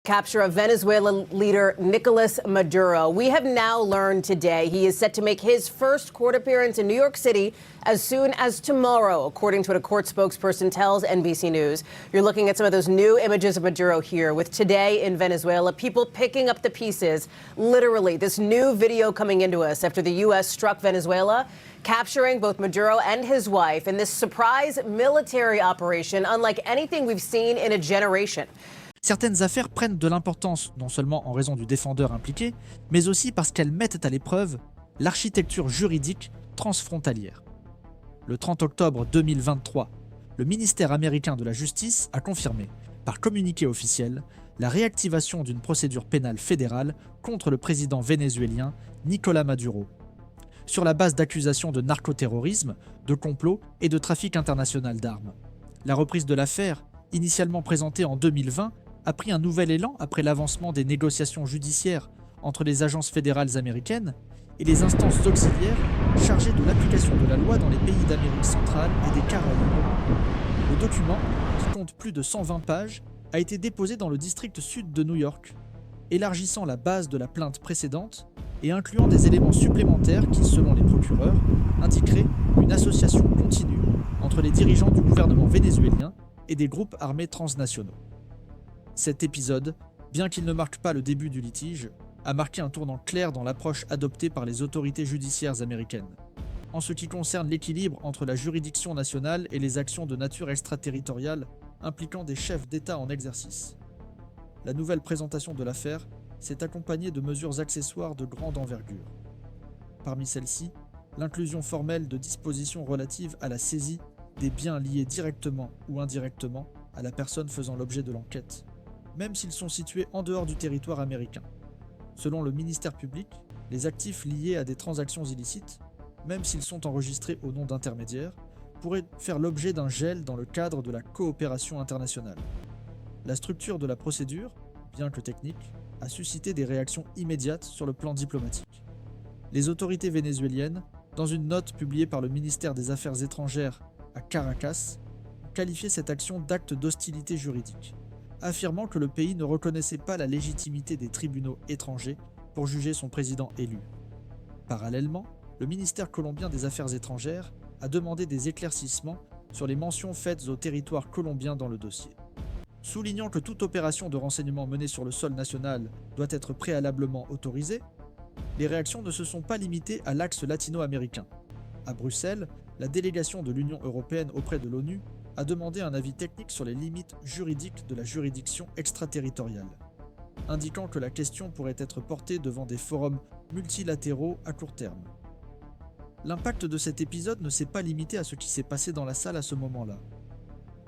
capture of Venezuela leader Nicolas Maduro. We have now learned today he is set to make his first court appearance in New York City as soon as tomorrow, according to what a court spokesperson tells NBC News. You're looking at some of those new images of Maduro here with Today in Venezuela, people picking up the pieces. Literally, this new video coming into us after the U.S. struck Venezuela, capturing both Maduro and his wife in this surprise military operation unlike anything we've seen in a generation. Certaines affaires prennent de l'importance, non seulement en raison du défendeur impliqué, mais aussi parce qu'elles mettent à l'épreuve l'architecture juridique transfrontalière. Le 30 octobre 2023, le ministère américain de la Justice a confirmé, par communiqué officiel, la réactivation d'une procédure pénale fédérale contre le président vénézuélien Nicolás Maduro, sur la base d'accusations de narcoterrorisme, de complot et de trafic international d'armes. La reprise de l'affaire, initialement présentée en 2020, a pris un nouvel élan après l'avancement des négociations judiciaires entre les agences fédérales américaines et les instances auxiliaires chargées de l'application de la loi dans les pays d'Amérique centrale et des Caraïbes. Le document, qui compte plus de 120 pages, a été déposé dans le district sud de New York, élargissant la base de la plainte précédente et incluant des éléments supplémentaires qui, selon les procureurs, indiqueraient une association continue entre les dirigeants du gouvernement vénézuélien et des groupes armés transnationaux. Cet épisode, bien qu'il ne marque pas le début du litige, a marqué un tournant clair dans l'approche adoptée par les autorités judiciaires américaines, en ce qui concerne l'équilibre entre la juridiction nationale et les actions de nature extraterritoriale impliquant des chefs d'État en exercice. La nouvelle présentation de l'affaire s'est accompagnée de mesures accessoires de grande envergure. Parmi celles-ci, l'inclusion formelle de dispositions relatives à la saisie des biens liés directement ou indirectement à la personne faisant l'objet de l'enquête, même s'ils sont situés en dehors du territoire américain. Selon le ministère public, les actifs liés à des transactions illicites, même s'ils sont enregistrés au nom d'intermédiaires, pourraient faire l'objet d'un gel dans le cadre de la coopération internationale. La structure de la procédure, bien que technique, a suscité des réactions immédiates sur le plan diplomatique. Les autorités vénézuéliennes, dans une note publiée par le ministère des Affaires étrangères à Caracas, ont qualifié cette action d'acte d'hostilité juridique, affirmant que le pays ne reconnaissait pas la légitimité des tribunaux étrangers pour juger son président élu. Parallèlement, le ministère colombien des Affaires étrangères a demandé des éclaircissements sur les mentions faites au territoire colombien dans le dossier. Soulignant que toute opération de renseignement menée sur le sol national doit être préalablement autorisée, les réactions ne se sont pas limitées à l'axe latino-américain. À Bruxelles, la délégation de l'Union européenne auprès de l'ONU a demandé un avis technique sur les limites juridiques de la juridiction extraterritoriale, indiquant que la question pourrait être portée devant des forums multilatéraux à court terme. L'impact de cet épisode ne s'est pas limité à ce qui s'est passé dans la salle à ce moment-là.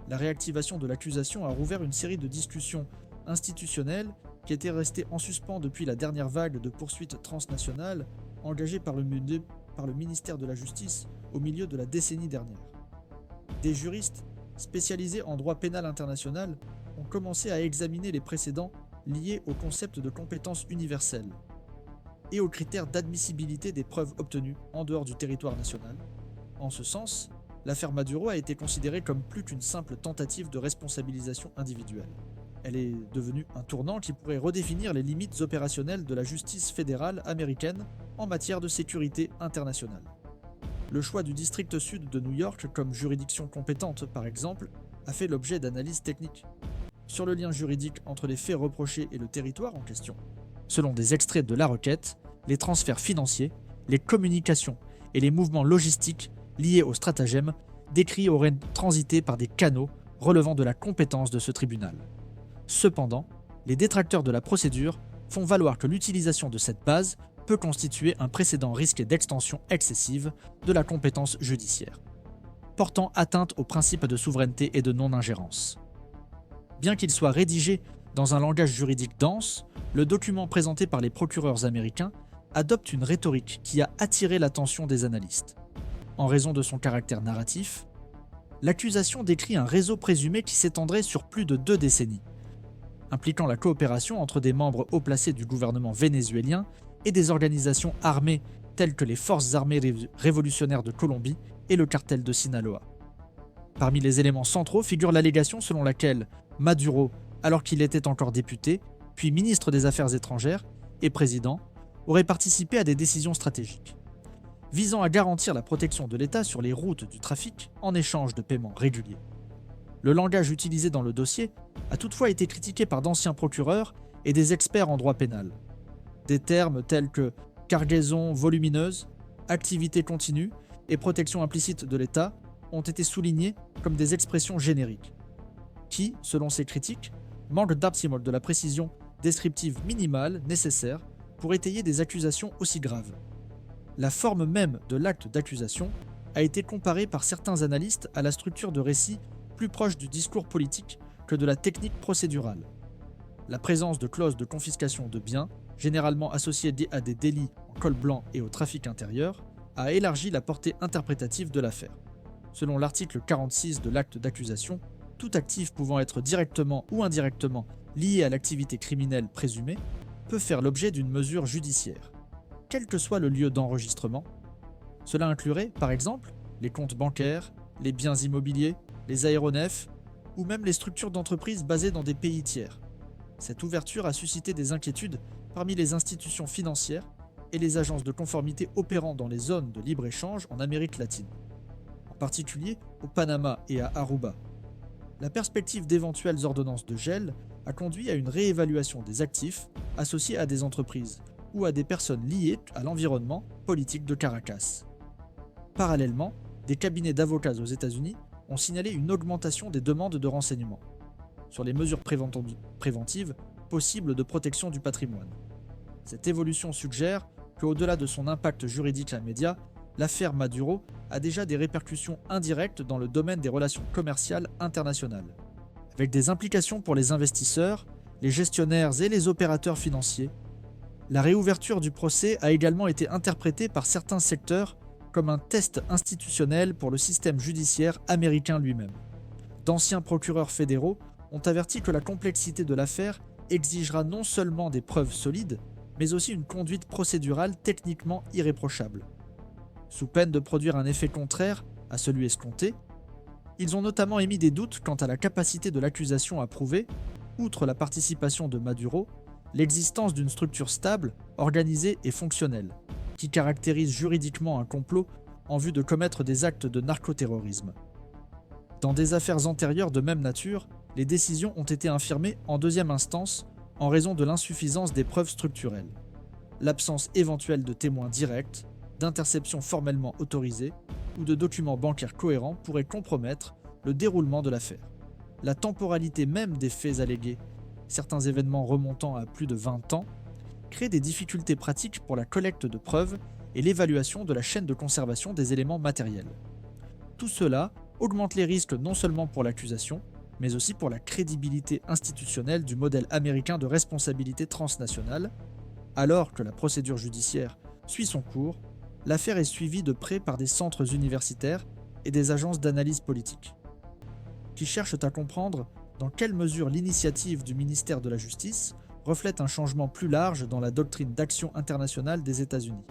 La réactivation de l'accusation a rouvert une série de discussions institutionnelles qui étaient restées en suspens depuis la dernière vague de poursuites transnationales engagée par le ministère de la Justice au milieu de la décennie dernière. Des juristes spécialisés en droit pénal international ont commencé à examiner les précédents liés au concept de compétence universelle et aux critères d'admissibilité des preuves obtenues en dehors du territoire national. En ce sens, l'affaire Maduro a été considérée comme plus qu'une simple tentative de responsabilisation individuelle. Elle est devenue un tournant qui pourrait redéfinir les limites opérationnelles de la justice fédérale américaine en matière de sécurité internationale. Le choix du district sud de New York comme juridiction compétente, par exemple, a fait l'objet d'analyses techniques sur le lien juridique entre les faits reprochés et le territoire en question. Selon des extraits de la requête, les transferts financiers, les communications et les mouvements logistiques liés au stratagème décrits auraient transité par des canaux relevant de la compétence de ce tribunal. Cependant, les détracteurs de la procédure font valoir que l'utilisation de cette base peut constituer un précédent risqué d'extension excessive de la compétence judiciaire, portant atteinte aux principes de souveraineté et de non-ingérence. Bien qu'il soit rédigé dans un langage juridique dense, le document présenté par les procureurs américains adopte une rhétorique qui a attiré l'attention des analystes. En raison de son caractère narratif, l'accusation décrit un réseau présumé qui s'étendrait sur plus de 2 décennies, impliquant la coopération entre des membres haut placés du gouvernement vénézuélien et des organisations armées telles que les Forces armées révolutionnaires de Colombie et le cartel de Sinaloa. Parmi les éléments centraux figure l'allégation selon laquelle Maduro, alors qu'il était encore député, puis ministre des Affaires étrangères et président, aurait participé à des décisions stratégiques, visant à garantir la protection de l'État sur les routes du trafic en échange de paiements réguliers. Le langage utilisé dans le dossier a toutefois été critiqué par d'anciens procureurs et des experts en droit pénal. Des termes tels que cargaison volumineuse, activité continue et protection implicite de l'État ont été soulignés comme des expressions génériques, qui, selon ces critiques, manquent de la précision descriptive minimale nécessaire pour étayer des accusations aussi graves. La forme même de l'acte d'accusation a été comparée par certains analystes à la structure de récit plus proche du discours politique que de la technique procédurale. La présence de clauses de confiscation de biens, généralement associées à des délits en col blanc et au trafic intérieur, a élargi la portée interprétative de l'affaire. Selon l'article 46 de l'acte d'accusation, tout actif pouvant être directement ou indirectement lié à l'activité criminelle présumée peut faire l'objet d'une mesure judiciaire, quel que soit le lieu d'enregistrement. Cela inclurait, par exemple, les comptes bancaires, les biens immobiliers, les aéronefs ou même les structures d'entreprises basées dans des pays tiers. Cette ouverture a suscité des inquiétudes parmi les institutions financières et les agences de conformité opérant dans les zones de libre-échange en Amérique latine, en particulier au Panama et à Aruba. La perspective d'éventuelles ordonnances de gel a conduit à une réévaluation des actifs associés à des entreprises ou à des personnes liées à l'environnement politique de Caracas. Parallèlement, des cabinets d'avocats aux États-Unis ont signalé une augmentation des demandes de renseignements sur les mesures préventives possibles de protection du patrimoine. Cette évolution suggère qu'au-delà de son impact juridique immédiat, l'affaire Maduro a déjà des répercussions indirectes dans le domaine des relations commerciales internationales, avec des implications pour les investisseurs, les gestionnaires et les opérateurs financiers. La réouverture du procès a également été interprétée par certains secteurs comme un test institutionnel pour le système judiciaire américain lui-même. D'anciens procureurs fédéraux ont averti que la complexité de l'affaire exigera non seulement des preuves solides, mais aussi une conduite procédurale techniquement irréprochable. Sous peine de produire un effet contraire à celui escompté, ils ont notamment émis des doutes quant à la capacité de l'accusation à prouver, outre la participation de Maduro, l'existence d'une structure stable, organisée et fonctionnelle, qui caractérise juridiquement un complot en vue de commettre des actes de narcoterrorisme. Dans des affaires antérieures de même nature, les décisions ont été infirmées en deuxième instance en raison de l'insuffisance des preuves structurelles, l'absence éventuelle de témoins directs, d'interceptions formellement autorisées ou de documents bancaires cohérents pourrait compromettre le déroulement de l'affaire. La temporalité même des faits allégués, certains événements remontant à plus de 20 ans, crée des difficultés pratiques pour la collecte de preuves et l'évaluation de la chaîne de conservation des éléments matériels. Tout cela augmente les risques non seulement pour l'accusation, mais aussi pour la crédibilité institutionnelle du modèle américain de responsabilité transnationale. Alors que la procédure judiciaire suit son cours, l'affaire est suivie de près par des centres universitaires et des agences d'analyse politique, qui cherchent à comprendre dans quelle mesure l'initiative du ministère de la Justice reflète un changement plus large dans la doctrine d'action internationale des États-Unis.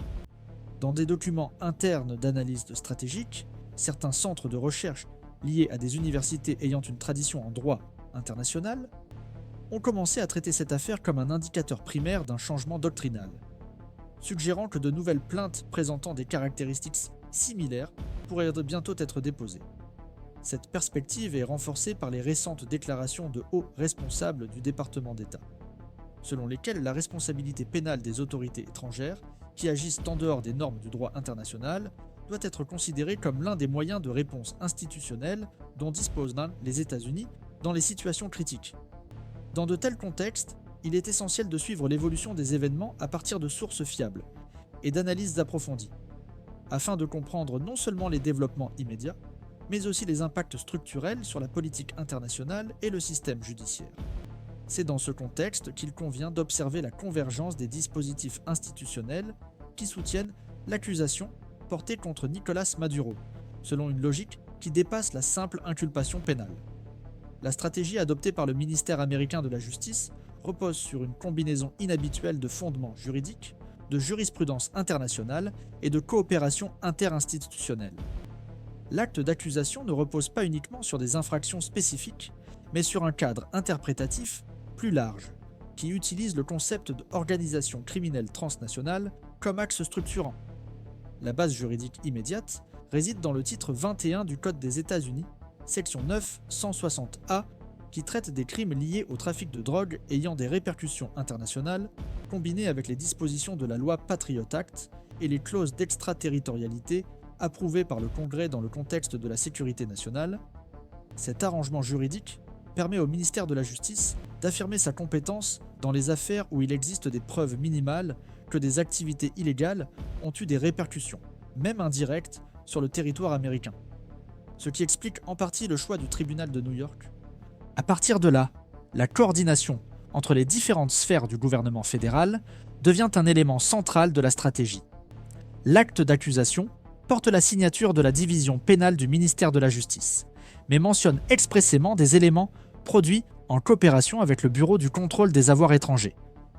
Dans des documents internes d'analyse stratégique, certains centres de recherche liés à des universités ayant une tradition en droit international ont commencé à traiter cette affaire comme un indicateur primaire d'un changement doctrinal, suggérant que de nouvelles plaintes présentant des caractéristiques similaires pourraient bientôt être déposées. Cette perspective est renforcée par les récentes déclarations de hauts responsables du département d'État, selon lesquelles la responsabilité pénale des autorités étrangères qui agissent en dehors des normes du droit international doit être considérée comme l'un des moyens de réponse institutionnelle dont disposent les États-Unis dans les situations critiques. Dans de tels contextes, il est essentiel de suivre l'évolution des événements à partir de sources fiables et d'analyses approfondies, afin de comprendre non seulement les développements immédiats, mais aussi les impacts structurels sur la politique internationale et le système judiciaire. C'est dans ce contexte qu'il convient d'observer la convergence des dispositifs institutionnels qui soutiennent l'accusation portée contre Nicolás Maduro, selon une logique qui dépasse la simple inculpation pénale. La stratégie adoptée par le ministère américain de la Justice repose sur une combinaison inhabituelle de fondements juridiques, de jurisprudence internationale et de coopération interinstitutionnelle. L'acte d'accusation ne repose pas uniquement sur des infractions spécifiques, mais sur un cadre interprétatif plus large, qui utilise le concept d'organisation criminelle transnationale comme axe structurant. La base juridique immédiate réside dans le titre 21 du Code des États-Unis, section 9 160A, qui traite des crimes liés au trafic de drogue ayant des répercussions internationales, combinées avec les dispositions de la loi Patriot Act et les clauses d'extraterritorialité approuvées par le Congrès dans le contexte de la sécurité nationale. Cet arrangement juridique permet au ministère de la Justice d'affirmer sa compétence dans les affaires où il existe des preuves minimales que des activités illégales ont eu des répercussions, même indirectes, sur le territoire américain. Ce qui explique en partie le choix du tribunal de New York. À partir de là, la coordination entre les différentes sphères du gouvernement fédéral devient un élément central de la stratégie. L'acte d'accusation porte la signature de la division pénale du ministère de la Justice, mais mentionne expressément des éléments produits en coopération avec le Bureau du contrôle des avoirs étrangers,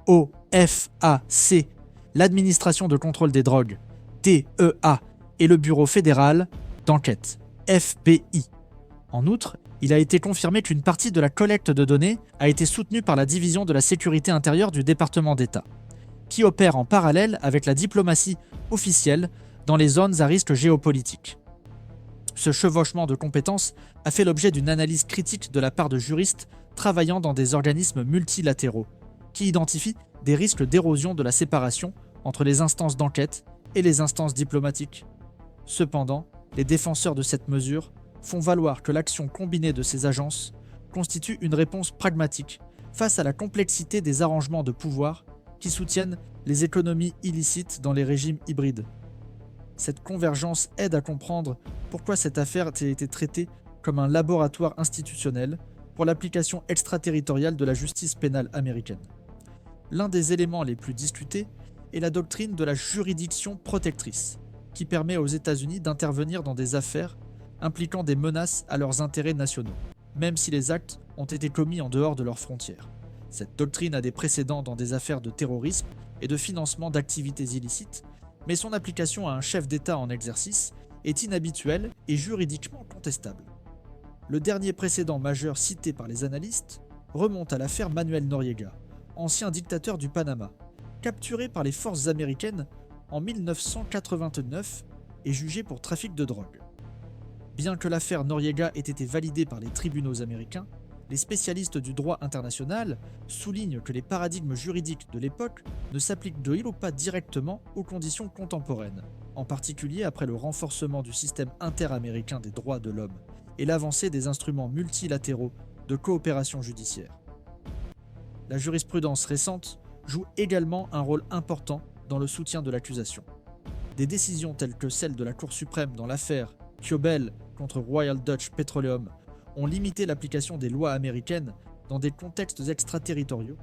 OFAC, l'administration de contrôle des drogues, DEA, et le Bureau fédéral d'enquête, FBI. En outre, il a été confirmé qu'une partie de la collecte de données a été soutenue par la division de la sécurité intérieure du département d'État, qui opère en parallèle avec la diplomatie officielle dans les zones à risque géopolitique. Ce chevauchement de compétences a fait l'objet d'une analyse critique de la part de juristes travaillant dans des organismes multilatéraux, qui identifient des risques d'érosion de la séparation entre les instances d'enquête et les instances diplomatiques. Cependant, les défenseurs de cette mesure font valoir que l'action combinée de ces agences constitue une réponse pragmatique face à la complexité des arrangements de pouvoir qui soutiennent les économies illicites dans les régimes hybrides. Cette convergence aide à comprendre pourquoi cette affaire a été traitée comme un laboratoire institutionnel pour l'application extraterritoriale de la justice pénale américaine. L'un des éléments les plus discutés est la doctrine de la juridiction protectrice, qui permet aux États-Unis d'intervenir dans des affaires impliquant des menaces à leurs intérêts nationaux, même si les actes ont été commis en dehors de leurs frontières. Cette doctrine a des précédents dans des affaires de terrorisme et de financement d'activités illicites, mais son application à un chef d'État en exercice est inhabituelle et juridiquement contestable. Le dernier précédent majeur cité par les analystes remonte à l'affaire Manuel Noriega, ancien dictateur du Panama, capturé par les forces américaines en 1989 et jugé pour trafic de drogue. Bien que l'affaire Noriega ait été validée par les tribunaux américains, les spécialistes du droit international soulignent que les paradigmes juridiques de l'époque ne s'appliquent de ou pas directement aux conditions contemporaines, en particulier après le renforcement du système interaméricain des droits de l'homme et l'avancée des instruments multilatéraux de coopération judiciaire. La jurisprudence récente joue également un rôle important dans le soutien de l'accusation. Des décisions telles que celle de la Cour suprême dans l'affaire Kiobel contre Royal Dutch Petroleum ont limité l'application des lois américaines dans des contextes extraterritoriaux,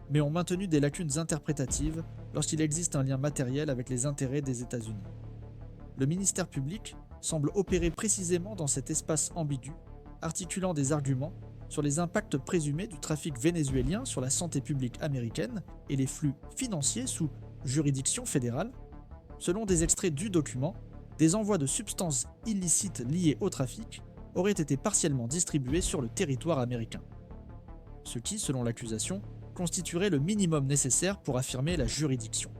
mais ont maintenu des lacunes interprétatives lorsqu'il existe un lien matériel avec les intérêts des États-Unis. Le ministère public semble opérer précisément dans cet espace ambigu, articulant des arguments sur les impacts présumés du trafic vénézuélien sur la santé publique américaine et les flux financiers sous juridiction fédérale. Selon des extraits du document, des envois de substances illicites liées au trafic auraient été partiellement distribués sur le territoire américain. Ce qui, selon l'accusation, constituerait le minimum nécessaire pour affirmer la juridiction.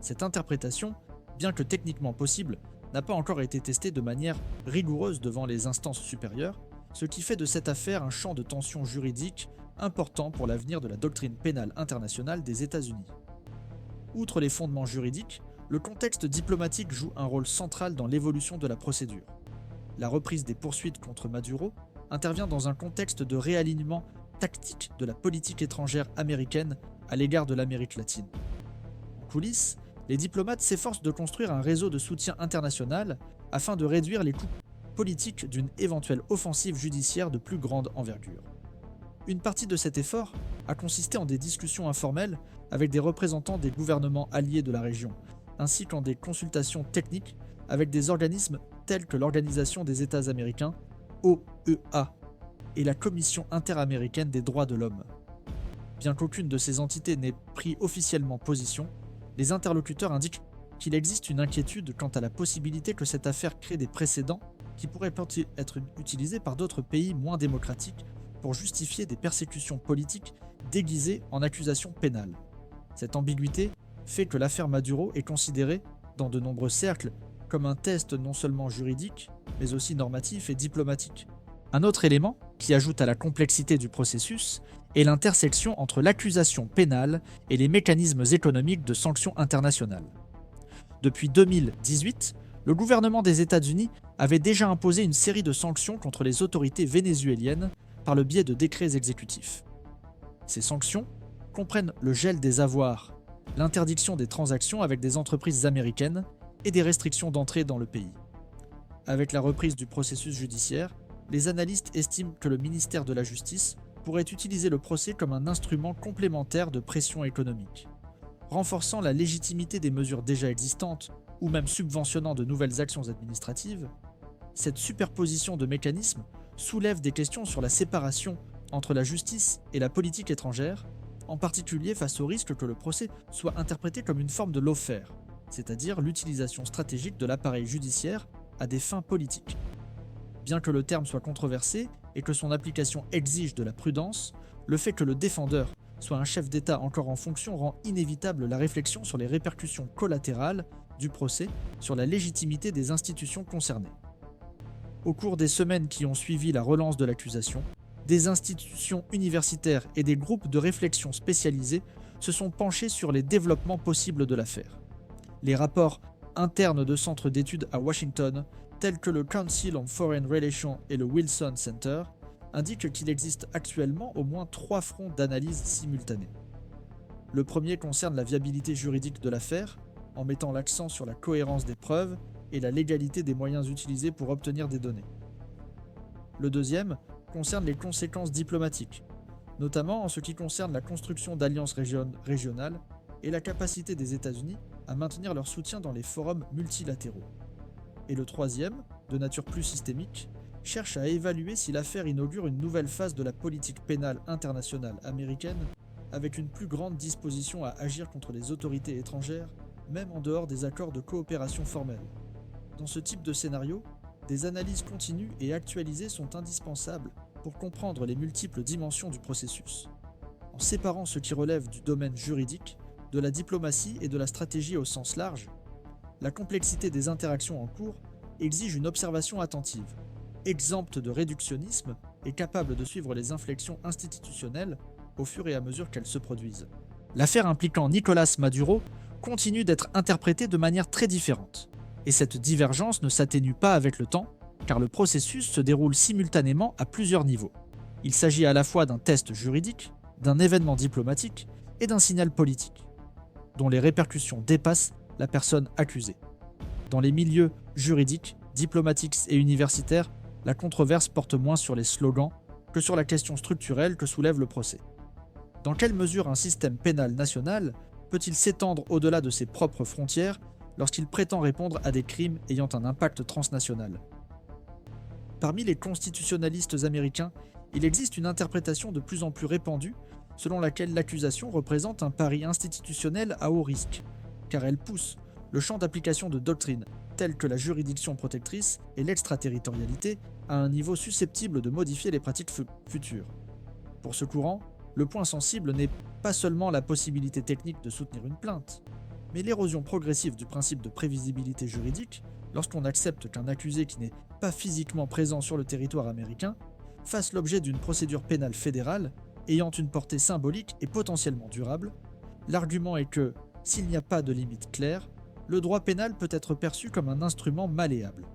Cette interprétation, bien que techniquement possible, n'a pas encore été testée de manière rigoureuse devant les instances supérieures, ce qui fait de cette affaire un champ de tension juridique important pour l'avenir de la doctrine pénale internationale des États-Unis. Outre les fondements juridiques, le contexte diplomatique joue un rôle central dans l'évolution de la procédure. La reprise des poursuites contre Maduro intervient dans un contexte de réalignement tactique de la politique étrangère américaine à l'égard de l'Amérique latine. En coulisses, les diplomates s'efforcent de construire un réseau de soutien international afin de réduire les coûts politiques d'une éventuelle offensive judiciaire de plus grande envergure. Une partie de cet effort a consisté en des discussions informelles avec des représentants des gouvernements alliés de la région, ainsi qu'en des consultations techniques avec des organismes tels que l'Organisation des États américains, OEA, et la Commission interaméricaine des droits de l'homme. Bien qu'aucune de ces entités n'ait pris officiellement position, les interlocuteurs indiquent qu'il existe une inquiétude quant à la possibilité que cette affaire crée des précédents qui pourraient être utilisés par d'autres pays moins démocratiques pour justifier des persécutions politiques déguisées en accusations pénales. Cette ambiguïté fait que l'affaire Maduro est considérée, dans de nombreux cercles, comme un test non seulement juridique, mais aussi normatif et diplomatique. Un autre élément, qui ajoute à la complexité du processus, est l'intersection entre l'accusation pénale et les mécanismes économiques de sanctions internationales. Depuis 2018, le gouvernement des États-Unis avait déjà imposé une série de sanctions contre les autorités vénézuéliennes par le biais de décrets exécutifs. Ces sanctions comprennent le gel des avoirs, l'interdiction des transactions avec des entreprises américaines et des restrictions d'entrée dans le pays. Avec la reprise du processus judiciaire, les analystes estiment que le ministère de la Justice pourrait utiliser le procès comme un instrument complémentaire de pression économique, renforçant la légitimité des mesures déjà existantes ou même subventionnant de nouvelles actions administratives. Cette superposition de mécanismes soulève des questions sur la séparation entre la justice et la politique étrangère, en particulier face au risque que le procès soit interprété comme une forme de lawfare, c'est-à-dire l'utilisation stratégique de l'appareil judiciaire à des fins politiques. Bien que le terme soit controversé et que son application exige de la prudence, le fait que le défendeur soit un chef d'État encore en fonction rend inévitable la réflexion sur les répercussions collatérales du procès sur la légitimité des institutions concernées. Au cours des semaines qui ont suivi la relance de l'accusation, des institutions universitaires et des groupes de réflexion spécialisés se sont penchés sur les développements possibles de l'affaire. Les rapports internes de centres d'études à Washington, tels que le Council on Foreign Relations et le Wilson Center, indiquent qu'il existe actuellement au moins 3 fronts d'analyse simultanés. Le premier concerne la viabilité juridique de l'affaire, en mettant l'accent sur la cohérence des preuves et la légalité des moyens utilisés pour obtenir des données. Le deuxième concerne les conséquences diplomatiques, notamment en ce qui concerne la construction d'alliances régionales et la capacité des États-Unis à maintenir leur soutien dans les forums multilatéraux. Et le troisième, de nature plus systémique, cherche à évaluer si l'affaire inaugure une nouvelle phase de la politique pénale internationale américaine, avec une plus grande disposition à agir contre les autorités étrangères, même en dehors des accords de coopération formels. Dans ce type de scénario, des analyses continues et actualisées sont indispensables pour comprendre les multiples dimensions du processus. En séparant ce qui relève du domaine juridique, de la diplomatie et de la stratégie au sens large, la complexité des interactions en cours exige une observation attentive, exempte de réductionnisme et capable de suivre les inflexions institutionnelles au fur et à mesure qu'elles se produisent. L'affaire impliquant Nicolás Maduro continue d'être interprétée de manière très différente, et cette divergence ne s'atténue pas avec le temps, car le processus se déroule simultanément à plusieurs niveaux. Il s'agit à la fois d'un test juridique, d'un événement diplomatique et d'un signal politique, dont les répercussions dépassent la personne accusée. Dans les milieux juridiques, diplomatiques et universitaires, la controverse porte moins sur les slogans que sur la question structurelle que soulève le procès. Dans quelle mesure un système pénal national peut-il s'étendre au-delà de ses propres frontières lorsqu'il prétend répondre à des crimes ayant un impact transnational ? Parmi les constitutionnalistes américains, il existe une interprétation de plus en plus répandue selon laquelle l'accusation représente un pari institutionnel à haut risque, car elle pousse le champ d'application de doctrines telles que la juridiction protectrice et l'extraterritorialité à un niveau susceptible de modifier les pratiques futures. Pour ce courant, le point sensible n'est pas seulement la possibilité technique de soutenir une plainte, mais l'érosion progressive du principe de prévisibilité juridique lorsqu'on accepte qu'un accusé qui n'est pas physiquement présent sur le territoire américain fasse l'objet d'une procédure pénale fédérale ayant une portée symbolique et potentiellement durable. L'argument est que, s'il n'y a pas de limite claire, le droit pénal peut être perçu comme un instrument malléable,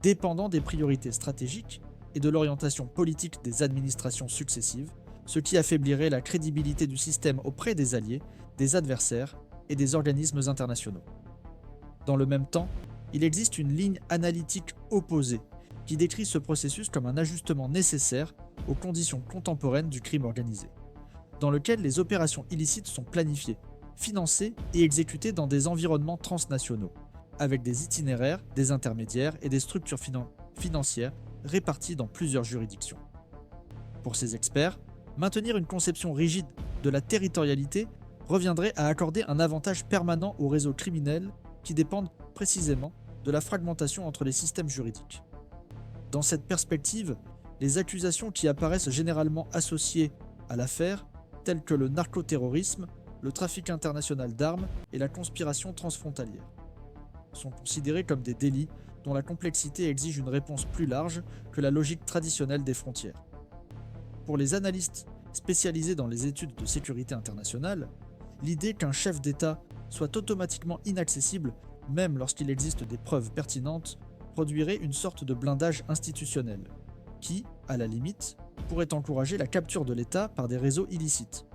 dépendant des priorités stratégiques et de l'orientation politique des administrations successives, ce qui affaiblirait la crédibilité du système auprès des alliés, des adversaires et des organismes internationaux. Dans le même temps, il existe une ligne analytique opposée qui décrit ce processus comme un ajustement nécessaire aux conditions contemporaines du crime organisé, dans lequel les opérations illicites sont planifiées, financées et exécutées dans des environnements transnationaux, avec des itinéraires, des intermédiaires et des structures financières réparties dans plusieurs juridictions. Pour ces experts, maintenir une conception rigide de la territorialité reviendrait à accorder un avantage permanent aux réseaux criminels qui dépendent précisément de la fragmentation entre les systèmes juridiques. Dans cette perspective, les accusations qui apparaissent généralement associées à l'affaire, telles que le narcoterrorisme, le trafic international d'armes et la conspiration transfrontalière, sont considérées comme des délits dont la complexité exige une réponse plus large que la logique traditionnelle des frontières. Pour les analystes spécialisés dans les études de sécurité internationale, l'idée qu'un chef d'État soit automatiquement inaccessible, même lorsqu'il existe des preuves pertinentes, produirait une sorte de blindage institutionnel, qui, à la limite, pourrait encourager la capture de l'État par des réseaux illicites.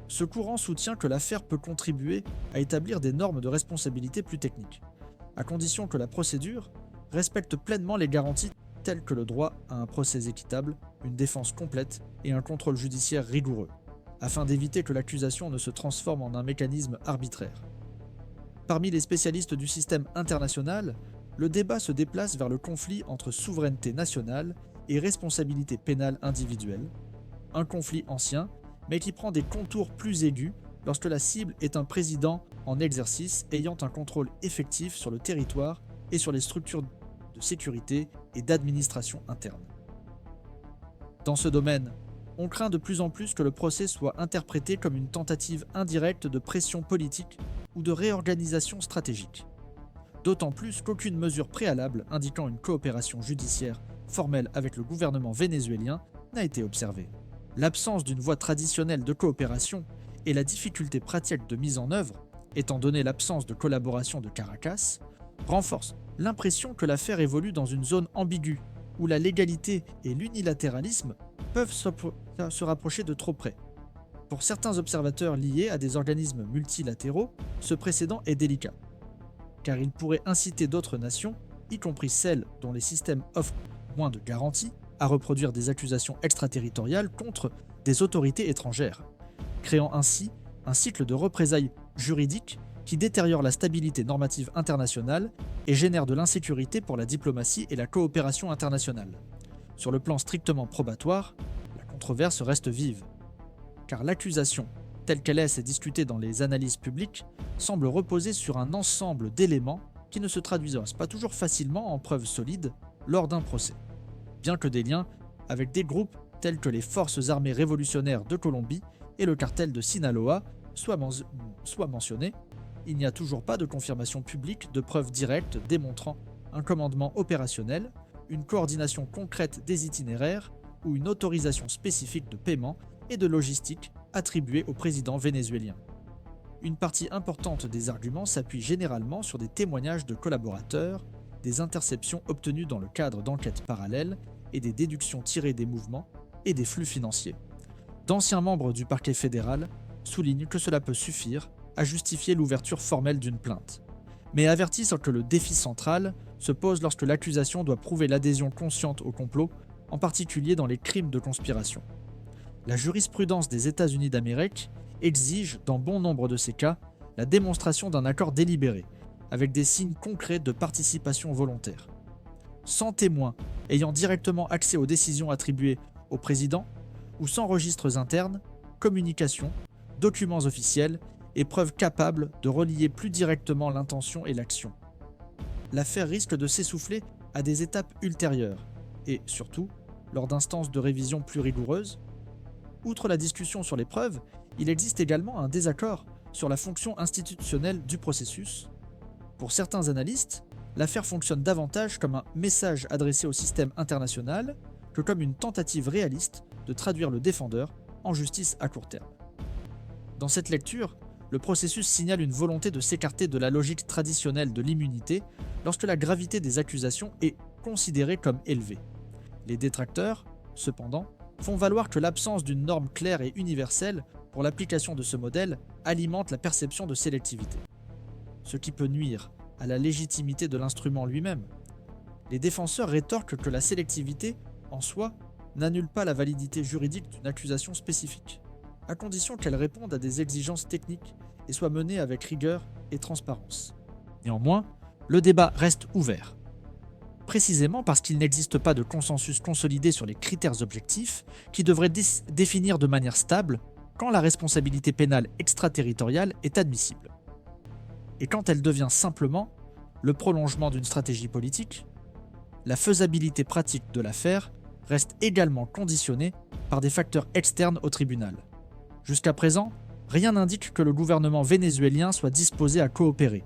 Ce courant soutient que l'affaire peut contribuer à établir des normes de responsabilité plus techniques, à condition que la procédure respecte pleinement les garanties telles que le droit à un procès équitable, une défense complète et un contrôle judiciaire rigoureux, afin d'éviter que l'accusation ne se transforme en un mécanisme arbitraire. Parmi les spécialistes du système international, le débat se déplace vers le conflit entre souveraineté nationale et responsabilité pénale individuelle, un conflit ancien, mais qui prend des contours plus aigus lorsque la cible est un président en exercice ayant un contrôle effectif sur le territoire et sur les structures de sécurité et d'administration interne. Dans ce domaine, on craint de plus en plus que le procès soit interprété comme une tentative indirecte de pression politique ou de réorganisation stratégique. D'autant plus qu'aucune mesure préalable indiquant une coopération judiciaire formelle avec le gouvernement vénézuélien n'a été observée. L'absence d'une voie traditionnelle de coopération et la difficulté pratique de mise en œuvre, étant donné l'absence de collaboration de Caracas, renforcent l'impression que l'affaire évolue dans une zone ambiguë où la légalité et l'unilatéralisme peuvent se rapprocher de trop près. Pour certains observateurs liés à des organismes multilatéraux, ce précédent est délicat, car il pourrait inciter d'autres nations, y compris celles dont les systèmes offrent moins de garanties, à reproduire des accusations extraterritoriales contre des autorités étrangères, créant ainsi un cycle de représailles juridiques qui détériore la stabilité normative internationale et génère de l'insécurité pour la diplomatie et la coopération internationale. Sur le plan strictement probatoire, la controverse reste vive, car l'accusation, telle qu'elle est discutée dans les analyses publiques, semble reposer sur un ensemble d'éléments qui ne se traduisent pas toujours facilement en preuves solides lors d'un procès. Bien que des liens avec des groupes tels que les Forces armées révolutionnaires de Colombie et le cartel de Sinaloa soient mentionnés, il n'y a toujours pas de confirmation publique de preuves directes démontrant un commandement opérationnel, une coordination concrète des itinéraires ou une autorisation spécifique de paiement et de logistique attribuée au président vénézuélien. Une partie importante des arguments s'appuie généralement sur des témoignages de collaborateurs, des interceptions obtenues dans le cadre d'enquêtes parallèles et des déductions tirées des mouvements et des flux financiers. D'anciens membres du parquet fédéral soulignent que cela peut suffire à justifier l'ouverture formelle d'une plainte, mais avertissent que le défi central se pose lorsque l'accusation doit prouver l'adhésion consciente au complot, en particulier dans les crimes de conspiration. La jurisprudence des États-Unis d'Amérique exige, dans bon nombre de ces cas, la démonstration d'un accord délibéré, avec des signes concrets de participation volontaire. Sans témoins ayant directement accès aux décisions attribuées au président, ou sans registres internes, communications, documents officiels et preuves capables de relier plus directement l'intention et l'action. L'affaire risque de s'essouffler à des étapes ultérieures, et surtout, lors d'instances de révision plus rigoureuses. Outre la discussion sur les preuves, il existe également un désaccord sur la fonction institutionnelle du processus. Pour certains analystes, l'affaire fonctionne davantage comme un message adressé au système international que comme une tentative réaliste de traduire le défendeur en justice à court terme. Dans cette lecture, le processus signale une volonté de s'écarter de la logique traditionnelle de l'immunité lorsque la gravité des accusations est considérée comme élevée. Les détracteurs, cependant, font valoir que l'absence d'une norme claire et universelle pour l'application de ce modèle alimente la perception de sélectivité, ce qui peut nuire à la légitimité de l'instrument lui-même. Les défenseurs rétorquent que la sélectivité, en soi, n'annule pas la validité juridique d'une accusation spécifique, à condition qu'elle réponde à des exigences techniques et soit menée avec rigueur et transparence. Néanmoins, le débat reste ouvert. Précisément parce qu'il n'existe pas de consensus consolidé sur les critères objectifs qui devraient définir de manière stable quand la responsabilité pénale extraterritoriale est admissible. Et quand elle devient simplement le prolongement d'une stratégie politique, la faisabilité pratique de l'affaire reste également conditionné par des facteurs externes au tribunal. Jusqu'à présent, rien n'indique que le gouvernement vénézuélien soit disposé à coopérer.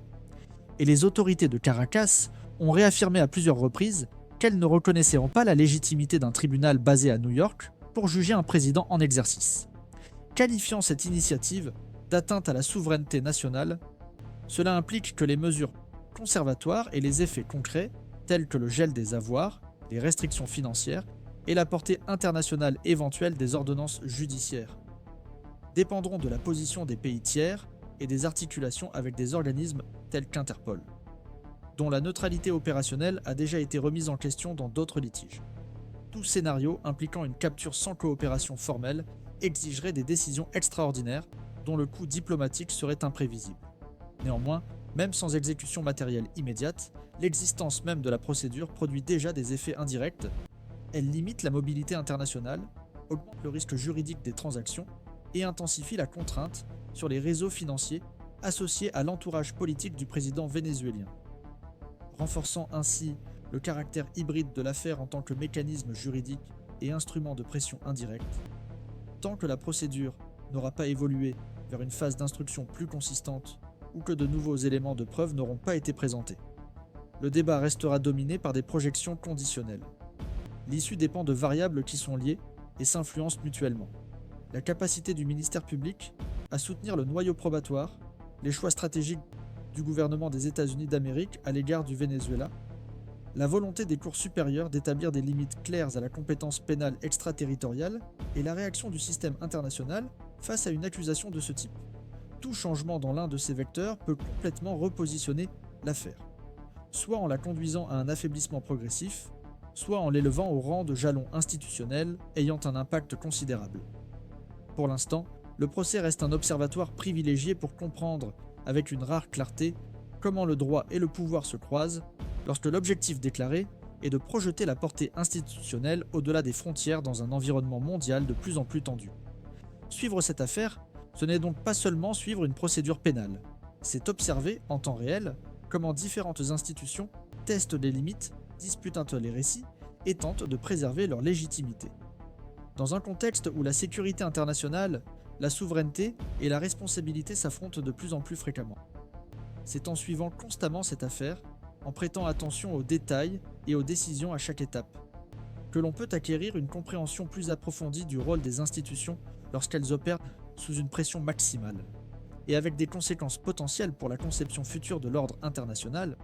Et les autorités de Caracas ont réaffirmé à plusieurs reprises qu'elles ne reconnaissaient pas la légitimité d'un tribunal basé à New York pour juger un président en exercice. Qualifiant cette initiative d'atteinte à la souveraineté nationale, cela implique que les mesures conservatoires et les effets concrets, tels que le gel des avoirs, les restrictions financières et la portée internationale éventuelle des ordonnances judiciaires, dépendront de la position des pays tiers et des articulations avec des organismes tels qu'Interpol, dont la neutralité opérationnelle a déjà été remise en question dans d'autres litiges. Tout scénario impliquant une capture sans coopération formelle exigerait des décisions extraordinaires dont le coût diplomatique serait imprévisible. Néanmoins, même sans exécution matérielle immédiate, l'existence même de la procédure produit déjà des effets indirects. Elle limite la mobilité internationale, augmente le risque juridique des transactions et intensifie la contrainte sur les réseaux financiers associés à l'entourage politique du président vénézuélien, renforçant ainsi le caractère hybride de l'affaire en tant que mécanisme juridique et instrument de pression indirecte. Tant que la procédure n'aura pas évolué vers une phase d'instruction plus consistante ou que de nouveaux éléments de preuve n'auront pas été présentés, le débat restera dominé par des projections conditionnelles. L'issue dépend de variables qui sont liées et s'influencent mutuellement. La capacité du ministère public à soutenir le noyau probatoire, les choix stratégiques du gouvernement des États-Unis d'Amérique à l'égard du Venezuela, la volonté des cours supérieures d'établir des limites claires à la compétence pénale extraterritoriale et la réaction du système international face à une accusation de ce type. Tout changement dans l'un de ces vecteurs peut complètement repositionner l'affaire, soit en la conduisant à un affaiblissement progressif, soit en l'élevant au rang de jalon institutionnel ayant un impact considérable. Pour l'instant, le procès reste un observatoire privilégié pour comprendre, avec une rare clarté, comment le droit et le pouvoir se croisent, lorsque l'objectif déclaré est de projeter la portée institutionnelle au-delà des frontières dans un environnement mondial de plus en plus tendu. Suivre cette affaire, ce n'est donc pas seulement suivre une procédure pénale, c'est observer, en temps réel, comment différentes institutions testent les limites, disputent entre les récits et tentent de préserver leur légitimité. Dans un contexte où la sécurité internationale, la souveraineté et la responsabilité s'affrontent de plus en plus fréquemment. C'est en suivant constamment cette affaire, en prêtant attention aux détails et aux décisions à chaque étape, que l'on peut acquérir une compréhension plus approfondie du rôle des institutions lorsqu'elles opèrent sous une pression maximale, et avec des conséquences potentielles pour la conception future de l'ordre international,